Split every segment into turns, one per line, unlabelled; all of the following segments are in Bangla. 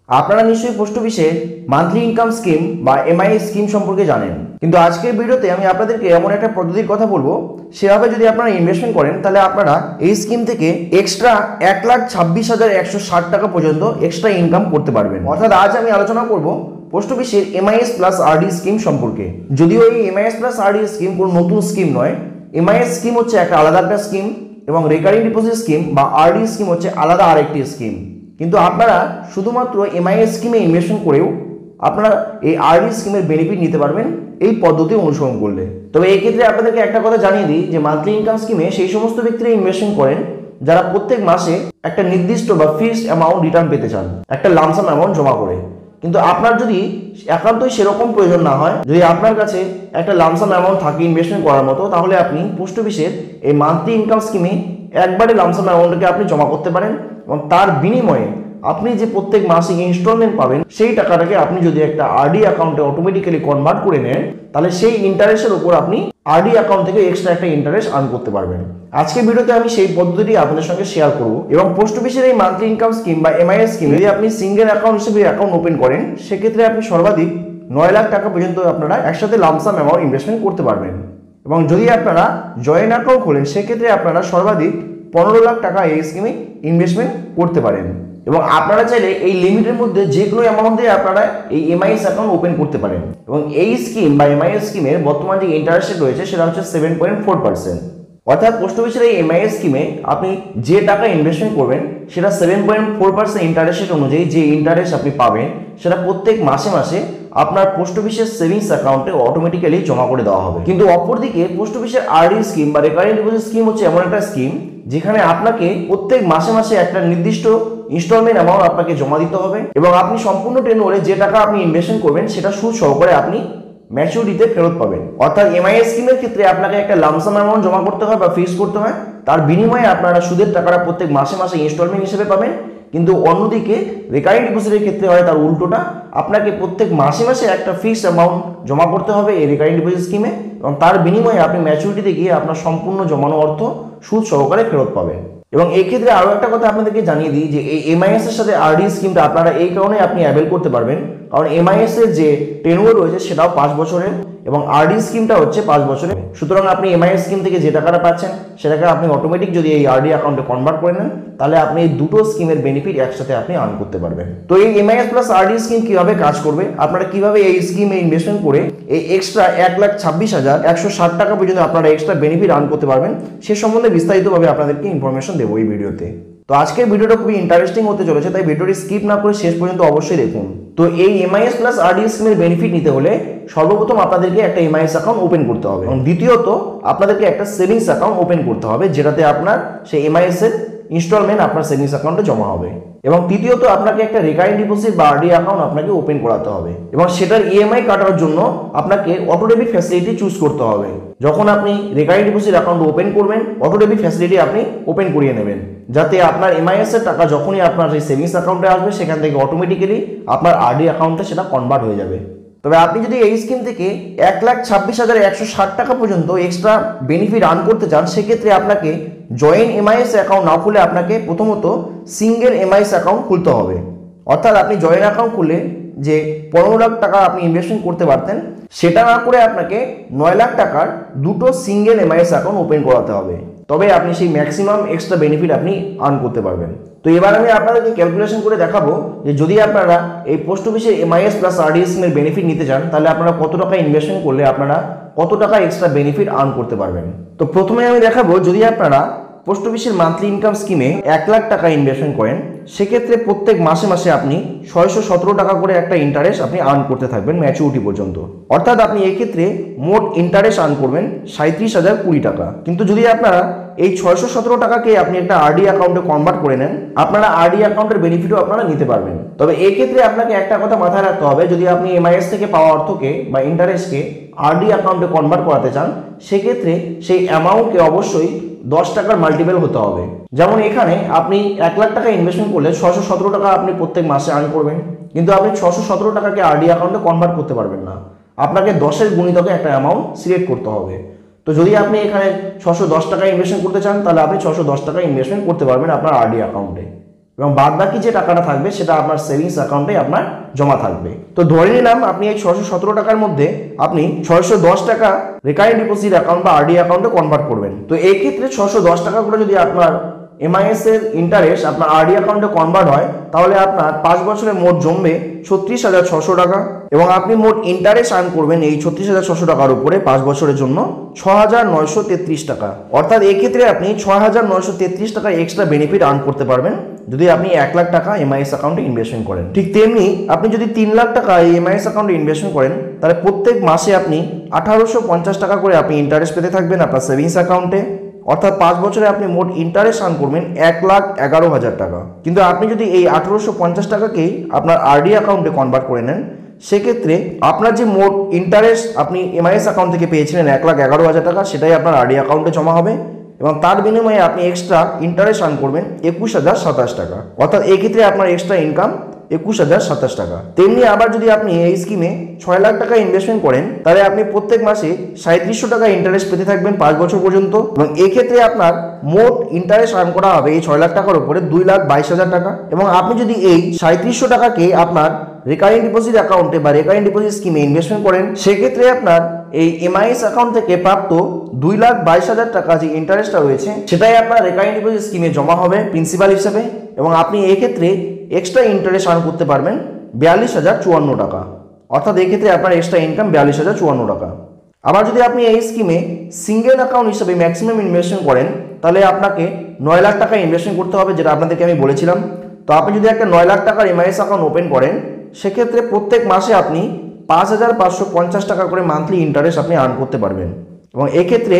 আপনারা নিশ্চয়ই পোস্ট অফিসের মান্থলি ইনকাম স্কিম বা এমআইএস স্কিম সম্পর্কে জানেন, কিন্তু আজকের ভিডিওতে আমি আপনাদেরকে এমন একটা পদ্ধতির কথা বলবো, সেভাবে যদি আপনারা ইনভেস্টমেন্ট করেন তাহলে আপনারা এই স্কিম থেকে এক্সট্রা 1,26,160 টাকা পর্যন্ত এক্সট্রা ইনকাম করতে পারবেন। অর্থাৎ আজ আমি আলোচনা করব পোস্ট অফিসের এমআইএস প্লাস আরডি স্কিম সম্পর্কে। যদিও এই এমআইএস প্লাস আরডি স্কিম কোনো নতুন স্কিম নয়, এমআইএস স্কিম হচ্ছে একটা আলাদা একটা স্কিম এবং রেকারিং ডিপোজিট স্কিম বা আরডি স্কিম হচ্ছে আলাদা আরেকটি স্কিম। কিন্তু আপনারা শুধুমাত্র এমআইএস স্কিমে ইনভেস্টমেন্ট করেও আপনারা এই আরডি স্কিমের বেনিফিট নিতে পারবেন এই পদ্ধতি অনুসরণ করলে। তবে এই ক্ষেত্রে আপনাদেরকে একটা কথা জানিয়ে দিই যে মান্থলি ইনকাম স্কিমে সেই সমস্ত ব্যক্তিরা ইনভেস্টমেন্ট করেন যারা প্রত্যেক মাসে একটা নির্দিষ্ট বা ফিক্সড অ্যামাউন্ট রিটার্ন পেতে চান, একটা লামসাম অ্যামাউন্ট জমা করে। কিন্তু আপনার যদি একান্তই সেরকম প্রয়োজন না হয়, যদি আপনার কাছে একটা লামসাম অ্যামাউন্ট থাকে ইনভেস্টমেন্ট করার মতো, তাহলে আপনি পোস্ট অফিসের এই মান্থলি ইনকাম স্কিমে একবারে লামসাম অ্যামাউন্টকে আপনি জমা করতে পারেন এবং তার বিনিময়ে আপনি যে প্রত্যেক মাসিক ইনস্টলমেন্ট পাবেন সেই টাকাটাকে আপনি যদি একটা আরডি অ্যাকাউন্টে অটোমেটিক্যালি কনভার্ট করে নেন, তাহলে সেই ইন্টারেস্টের উপর আপনি আরডি অ্যাকাউন্ট থেকে এক্সট্রা একটা ইন্টারেস্ট আর্ন করতে পারবেন। আজকের ভিডিওতে আমি সেই পদ্ধতিটি আপনাদের সঙ্গে শেয়ার করব এবং পোস্ট অফিসের এই মান্থলি ইনকাম স্কিম বা এমআইএস স্কিম যদি আপনি সিঙ্গেল অ্যাকাউন্ট হিসেবে অ্যাকাউন্ট ওপেন করেন, সেক্ষেত্রে আপনি সর্বাধিক 9 লাখ টাকা পর্যন্ত আপনারা একসাথে লামসাম অ্যামাউন্ট ইনভেস্টমেন্ট করতে পারবেন। এবং যদি আপনারা জয়েন্ট অ্যাকাউন্ট খোলেন, সেক্ষেত্রে আপনারা সর্বাধিক 15 লাখ টাকা এই স্কিমে ইনভেস্টমেন্ট করতে পারেন। এবং আপনারা চাইলে এই লিমিটের মধ্যে যে কোনো অ্যামাউন্ট দিয়ে আপনারা এই এমআইএস অ্যাকাউন্ট ওপেন করতে পারেন। এবং এই স্কিম বা এমআইএস স্কিমের বর্তমান যে ইন্টারেস্ট রেট রয়েছে সেটা হচ্ছে 7.4%। অর্থাৎ পোস্ট অফিসের এই এমআইএস স্কিমে আপনি যে টাকা ইনভেস্টমেন্ট করবেন সেটা 7.4% ইন্টারেস্ট রেট অনুযায়ী যে ইন্টারেস্ট আপনি পাবেন সেটা প্রত্যেক মাসে মাসে আপনার পোস্ট অফিসের সেভিংস অ্যাকাউন্টে অটোমেটিক্যালি জমা করে দেওয়া হবে। কিন্তু অপরদিকে পোস্ট অফিসের আরডি স্কিম বা রেকারিং ডিপোজিট স্কিম হচ্ছে এমন একটা স্কিম যেখানে আপনাকে প্রত্যেক মাসে মাসে একটা নির্দিষ্ট ইনস্টলমেন্ট অ্যামাউন্ট আপনাকে জমা দিতে হবে এবং আপনি সম্পূর্ণ টেনরে যে টাকা আপনি ইনভেস্টমেন্ট করবেন সেটা সুদ সহকারে আপনি ম্যাচুরিটিতে ফেরত পাবেন। অর্থাৎ এমআইএস স্কিমের ক্ষেত্রে আপনাকে একটা লামসাম অ্যামাউন্ট জমা করতে হয় বা ফিক্স করতে হয়, তার বিনিময়ে আপনারা সুদের টাকাটা প্রত্যেক মাসে মাসে ইনস্টলমেন্ট হিসেবে পাবেন। কিন্তু অন্যদিকে রেকারিং ডিপোজিটের ক্ষেত্রে হয় তার উল্টোটা, আপনাকে প্রত্যেক মাসে মাসে একটা ফিক্সড অ্যামাউন্ট জমা করতে হবে এই রেকারিং ডিপোজিট স্কিমে এবং তার বিনিময়ে আপনি ম্যাচুরিটিতে গিয়ে আপনার সম্পূর্ণ জমানো অর্থ সুদ সহকারে ফেরত পাবেন। এবং এই ক্ষেত্রে আরও একটা কথা আপনাদেরকে জানিয়ে দিই যে এই এমআইএস এর সাথে আরডি স্কিমটা আপনারা এই কারণে আপনি অ্যাভেল করতে পারবেন কারণ এমআইএস এর যে টেনুয়ার রয়েছে সেটাও 5 বছরের এবং আরডি স্কিমটা হচ্ছে 5 বছরের। সুতরাং আপনি এমআইএস স্কিম থেকে যে টাকাটা পাচ্ছেন সেটাকে আপনি অটোমেটিক যদি এই আরডি অ্যাকাউন্টে কনভার্ট করে নেন, তাহলে আপনি এই দুটো স্কিমের বেনিফিট একসাথে আপনি আর্ন করতে পারবেন। তো এই এমআইএস প্লাস আরডি স্কিম কিভাবে কাজ করবে, আপনারা কিভাবে এই স্কিমে ইনভেস্টমেন্ট করে এই এক্সট্রা 1,26,160 টাকা পর্যন্ত আপনারা এক্সট্রা বেনিফিট আর্ন করতে পারবেন, সে সম্বন্ধে বিস্তারিতভাবে আপনাদেরকে ইনফরমেশন দেবো এই ভিডিওতে। তো আজকের ভিডিওটা খুবই ইন্টারেস্টিং হতে চলেছে, তাই ভিডিওটি স্কিপ না করে শেষ পর্যন্ত অবশ্যই দেখুন। তো এই এমআইএস প্লাস আরডি স্কিমের বেনিফিট নিতে হলে সর্বপ্রথম আপনাদেরকে একটা এমআইএস অ্যাকাউন্ট ওপেন করতে হবে এবং দ্বিতীয়ত আপনাদেরকে একটা সেভিংস অ্যাকাউন্ট ওপেন করতে হবে যেটাতে আপনার সেই এমআইএস এর ইনস্টলমেন্ট আপনার সেভিংস অ্যাকাউন্টে জমা হবে। এবং তৃতীয়ত আপনাকে একটা রেকারিং ডিপোজিট বা আরডি অ্যাকাউন্ট আপনাকে ওপেন করাতে হবে এবং সেটার ইএমআই কাটার জন্য আপনাকে অটো ডেবিট ফ্যাসিলিটি চুজ করতে হবে। যখন আপনি রেকারিং ডিপোজিট অ্যাকাউন্ট ওপেন করবেন, অটো ডেবিট ফ্যাসিলিটি আপনি ওপেন করিয়ে নেবেন যাতে আপনার এমআইএস এর টাকা যখনই আপনার সেই সেভিংস অ্যাকাউন্টে আসবে সেখান থেকে অটোমেটিক্যালি আপনার আরডি অ্যাকাউন্টে সেটা কনভার্ট হয়ে যাবে। তবে আপনি যদি এই স্কিম থেকে 1,26,160 টাকা পর্যন্ত এক্সট্রা বেনিফিট আর্ন করতে চান, সেক্ষেত্রে আপনাকে জয়েন্ট এমআইএস অ্যাকাউন্ট না খুলে আপনাকে প্রথমত সিঙ্গেল এমআইএস অ্যাকাউন্ট খুলতে হবে। অর্থাৎ আপনি জয়েন্ট অ্যাকাউন্ট খুলে যে 15 লাখ টাকা আপনি ইনভেস্টমেন্ট করতে পারতেন সেটা না করে আপনাকে 9 লাখ টাকার দুটো সিঙ্গেল এমআইএস অ্যাকাউন্ট ওপেন করাতে হবে, তবে আপনি সেই ম্যাক্সিমাম এক্সট্রা বেনিফিট আপনি আর্ন করতে পারবেন। তো এবার আমি আপনাদেরকে ক্যালকুলেশন করে দেখাবো যে যদি আপনারা এই পোস্ট অফিসের এমআইএস প্লাস আরডি স্কিমের বেনিফিট নিতে চান তাহলে আপনারা কত টাকা ইনভেস্টমেন্ট করলে আপনারা কত টাকা এক্সট্রা বেনিফিট আর্ন করতে পারবেন। তো প্রথমে আমি দেখাবো যদি আপনারা পোস্ট অফিসের মান্থলি ইনকাম স্কিমে 1 লাখ টাকা ইনভেস্টমেন্ট করেন, সেক্ষেত্রে প্রত্যেক মাসে মাসে আপনি 617 টাকা করে একটা ইন্টারেস্ট আপনি আর্ন করতে থাকবেন ম্যাচুরিটি পর্যন্ত। অর্থাৎ আপনি এক্ষেত্রে মোট ইন্টারেস্ট আর্ন করবেন 37,020 টাকা। কিন্তু যদি আপনারা এই 617 টাকাকে আপনি একটা আরডি অ্যাকাউন্টে কনভার্ট করে নেন, আপনারা আরডি অ্যাকাউন্টের বেনিফিটও আপনারা নিতে পারবেন। তবে এই ক্ষেত্রে আপনাকে একটা কথা মাথায় রাখতে হবে, যদি আপনি এমআইএস থেকে পাওয়া অর্থকে বা ইন্টারেস্টকে আরডি অ্যাকাউন্টে কনভার্ট করাতে চান, সেক্ষেত্রে সেই অ্যামাউন্টকে অবশ্যই 10 টাকার মাল্টিপল হতে হবে। যেমন এখানে আপনি 1 লাখ টাকা ইনভেস্টমেন্ট করলে 617 টাকা আপনি প্রত্যেক মাসে আর্ন করবেন, কিন্তু আপনি 617 টাকাকে আরডি অ্যাকাউন্টে কনভার্ট করতে পারবেন না, আপনাকে 10-এর গুণিতকে একটা অ্যামাউন্ট সিলেক্ট করতে হবে। তো যদি আপনি এখানে 610 টাকা ইনভেস্টমেন্ট করতে চান তাহলে আপনি 610 টাকা ইনভেস্টমেন্ট করতে পারবেন আপনার আরডি অ্যাকাউন্টে। এবং বাদ বাকি যে টাকাটা থাকবে সেটা আপনার সেভিংস অ্যাকাউন্টে আপনার জমা থাকবে। তো ধরে নিলাম আপনি এই 617 টাকার মধ্যে আপনি 610 টাকা রেকারিং ডিপোজিট অ্যাকাউন্ট বা আরডি অ্যাকাউন্টে কনভার্ট করবেন। তো এই ক্ষেত্রে 610 টাকা করে যদি আপনার এমআইএস এর ইন্টারেস্ট আপনার আরডি অ্যাকাউন্টে কনভার্ট হয় তাহলে আপনার 5 বছরে মোট জমবে 36,600 টাকা এবং আপনি মোট ইন্টারেস্ট আর্ন করবেন এই 36,600 টাকার উপরে 5 বছরের জন্য 6,933 টাকা। অর্থাৎ এই ক্ষেত্রে আপনি 6,933 টাকা এক্সট্রা বেনিফিট আর্ন করতে পারবেন যদি আপনি 1 লাখ টাকা এমআইএস অ্যাকাউন্টে ইনভেস্টমেন্ট করেন। ঠিক তেমনি আপনি যদি 3 লাখ টাকা এই এমআইএস অ্যাকাউন্টে ইনভেস্টমেন্ট করেন তাহলে প্রত্যেক মাসে আপনি 1850 টাকা করে আপনি ইন্টারেস্ট পেতে থাকবেন আপনার সেভিংস অ্যাকাউন্টে। অর্থাৎ 5 বছরে আপনি মোট ইন্টারেস্ট আর্ন করবেন 1,11,000 টাকা। কিন্তু আপনি যদি এই 1850 টাকাকেই আপনার আরডি অ্যাকাউন্টে কনভার্ট করে নেন সেক্ষেত্রে আপনার যে মোট ইন্টারেস্ট আপনি এমআইএস অ্যাকাউন্ট থেকে পেয়েছিলেন 1,11,000 টাকা সেটাই আপনার আরডি অ্যাকাউন্টে জমা হবে এবং তার বিনিময়ে আপনি এক্সট্রা ইন্টারেস্ট আর্ন করবেন 21,027 টাকা। অর্থাৎ এই ক্ষেত্রে আপনার এক্সট্রা ইনকাম 21,027 টাকা। তেমনি আবার যদি আপনি এই স্কিমে 6 লাখ টাকা ইনভেস্টমেন্ট করেন তাহলে আপনি প্রত্যেক মাসে 3700 টাকা ইন্টারেস্ট পেতে থাকবেন 5 বছর পর্যন্ত এবং এই ক্ষেত্রে আপনার মোট ইন্টারেস্ট আর্ন করা হবে এই 6 লাখ টাকার উপরে 2,22,000 টাকা। এবং আপনি যদি এই 3700 টাকাকে আপনার রেকারিং ডিপোজিট অ্যাকাউন্টে বা রেকারিং ডিপোজিট স্কিমে ইনভেস্টমেন্ট করেন সেক্ষেত্রে আপনার এই এমআইএস অ্যাকাউন্ট থেকে প্রাপ্ত 2,22,000 টাকা যে ইন্টারেস্টটা রয়েছে সেটাই আপনার রেকারিং ডিপোজিট স্কিমে জমা হবে প্রিন্সিপাল হিসেবে এবং আপনি এই ক্ষেত্রে এক্সট্রা ইন্টারেস্ট আর্ন করতে পারবেন 42,054 টাকা। অর্থাৎ এই ক্ষেত্রে আপনার এক্সট্রা ইনকাম 42,054 টাকা। আবার যদি আপনি এই স্কিমে সিঙ্গেল অ্যাকাউন্ট হিসেবে ম্যাক্সিমাম ইনভেস্টমেন্ট করেন তাহলে আপনাকে 9 লাখ টাকা ইনভেস্টমেন্ট করতে হবে যেটা আপনাদেরকে আমি বলেছিলাম। তো আপনি যদি একটা 9 লাখ টাকার এমআইএস অ্যাকাউন্ট ওপেন করেন সেক্ষেত্রে প্রত্যেক মাসে আপনি 5,550 টাকা করে মান্থলি ইন্টারেস্ট আপনি আর্ন করতে পারবেন এবং এক্ষেত্রে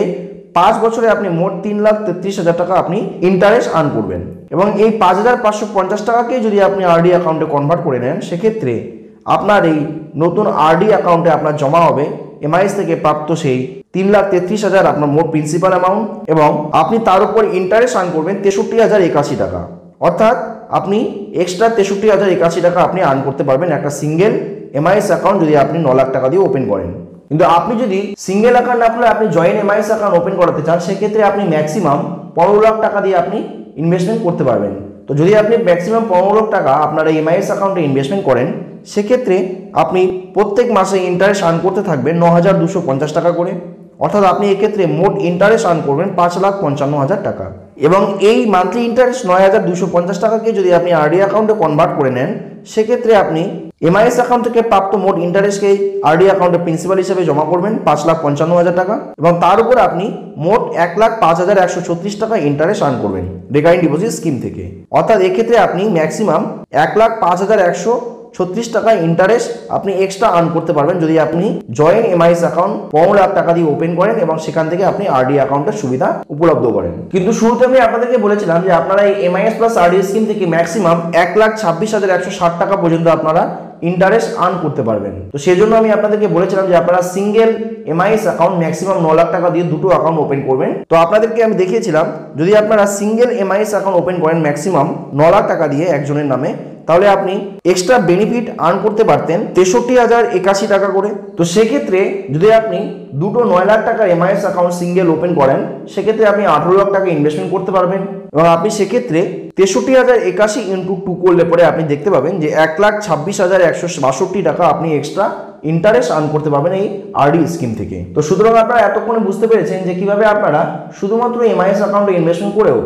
5 বছরে আপনি মোট 3,33,000 টাকা আপনি ইন্টারেস্ট আর্ন করবেন এবং এই 5,550 টাকাকে যদি আপনি আরডি অ্যাকাউন্টে কনভার্ট করে নেন সেক্ষেত্রে আপনার এই নতুন আরডি অ্যাকাউন্টে আপনার জমা হবে এমআইএস থেকে প্রাপ্ত সেই 3,33,000 আপনার মোট প্রিন্সিপাল অ্যামাউন্ট এবং আপনি তার উপর ইন্টারেস্ট আর্ন করবেন 63,081 টাকা। অর্থাৎ আপনি এক্সট্রা 63,081 টাকা আপনি আর্ন করতে পারবেন একটা সিঙ্গেল এমআইএস অ্যাকাউন্ট যদি আপনি 9 লাখ টাকা দিয়ে ওপেন করেন। কিন্তু আপনি যদি সিঙ্গেল অ্যাকাউন্ট না খুলে আপনি জয়েন্ট এমআইএস অ্যাকাউন্ট ওপেন করাতে চান সেক্ষেত্রে আপনি ম্যাক্সিমাম 15 লাখ টাকা দিয়ে আপনি ইনভেস্টমেন্ট করতে পারবেন। তো যদি আপনি ম্যাক্সিমাম 15 লাখ টাকা আপনার এই এমআইএস অ্যাকাউন্টে ইনভেস্টমেন্ট করেন সেক্ষেত্রে আপনি প্রত্যেক মাসে ইন্টারেস্ট আর্ন করতে থাকবেন 9,250 টাকা করে। অর্থাৎ আপনি এক্ষেত্রে মোট ইন্টারেস্ট আর্ন করবেন 5,55,000 টাকা এবং এই মান্থলি ইন্টারেস্ট 9,250 টাকাকে যদি আপনি আরডি অ্যাকাউন্টে কনভার্ট করে নেন সেক্ষেত্রে আপনি এমআইএস অ্যাকাউন্ট থেকে প্রাপ্ত মোট ইন্টারেস্টকে আরডি অ্যাকাউন্টে প্রিন্সিপাল হিসেবে জমা করবেন 5,55,000 টাকা এবং তার উপর আপনি মোট 1,05,136 টাকা ইন্টারেস্ট আর্ন করবেন রেকারিং ডিপোজিট স্কিম থেকে। অর্থাৎ এক্ষেত্রে আপনি ম্যাক্সিমাম 1,05,136 টাকা ইন্টারেস্ট আপনি এক্সট্রা আর্ন করতে পারবেন যদি আপনি জয়েন্ট এমআইএস অ্যাকাউন্ট 15 লাখ টাকা দিয়ে ওপেন করেন এবং সেখান থেকে আপনি আরডি অ্যাকাউন্টের সুবিধা উপলব্ধ করেন। কিন্তু শুরুতে আমি আপনাদেরকে বলেছিলাম যে আপনারা এই এমআইএস প্লাস আরডি স্কিম থেকে ম্যাক্সিমাম 1,26,160 টাকা পর্যন্ত আপনারা ইন্টারেস্ট আর্ন করতে পারবেন। তো সেই জন্য আমি আপনাদেরকে বলেছিলাম যে আপনারা single MIS account maximum 9 lakh টাকা দিয়ে দুটো অ্যাকাউন্ট ওপেন করবেন। তো আপনাদেরকে আমি দেখিয়েছিলাম যদি আপনারা সিঙ্গেল এমআইএস অ্যাকাউন্ট ওপেন করেন ম্যাক্সিমাম 9 লাখ টাকা দিয়ে একজনের নামে তাহলে আপনি এক্সট্রা বেনিফিট আর্ন করতে পারতেন 63,081 টাকা করে। তো সেক্ষেত্রে যদি আপনি দুটো 9 লাখ টাকার এমআইএস অ্যাকাউন্ট সিঙ্গেল ওপেন করেন সেক্ষেত্রে আপনি 18 লাখ টাকা ইনভেস্টমেন্ট করতে পারবেন এবং আপনি সেক্ষেত্রে 63,081 ইন্টু 2 করলে পরে আপনি দেখতে পাবেন যে 1,26,162 টাকা আপনি এক্সট্রা ইন্টারেস্ট আর্ন করতে পারবেন এই আরডি স্কিম থেকে। তো সুতরাং আপনারা এতক্ষণে বুঝতে পেরেছেন যে কিভাবে আপনারা শুধুমাত্র এমআইএস অ্যাকাউন্টে ইনভেস্টমেন্ট করেও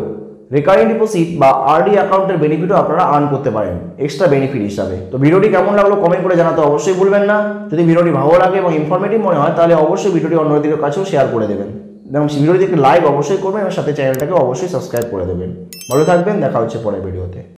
রেকারিং ডিপোজিট বা আরডি অ্যাকাউন্টের বেনিফিটও আপনারা আর্ন করতে পারেন এক্সট্রা বেনিফিট হিসাবে। তো ভিডিওটি কেমন লাগলো কমেন্ট করে জানাতে অবশ্যই ভুলবেন না। যদি ভিডিওটি ভালো লাগে এবং ইনফরমেটিভ মনে হয় তাহলে অবশ্যই ভিডিওটি অন্যদের কাছেও শেয়ার করে দেবেন এবং ভিডিওটিকে লাইক অবশ্যই করবেন এবং সাথে চ্যানেলটাকে অবশ্যই সাবস্ক্রাইব করে দেবেন। ভালো থাকবেন, দেখা হচ্ছে পরের ভিডিওতে।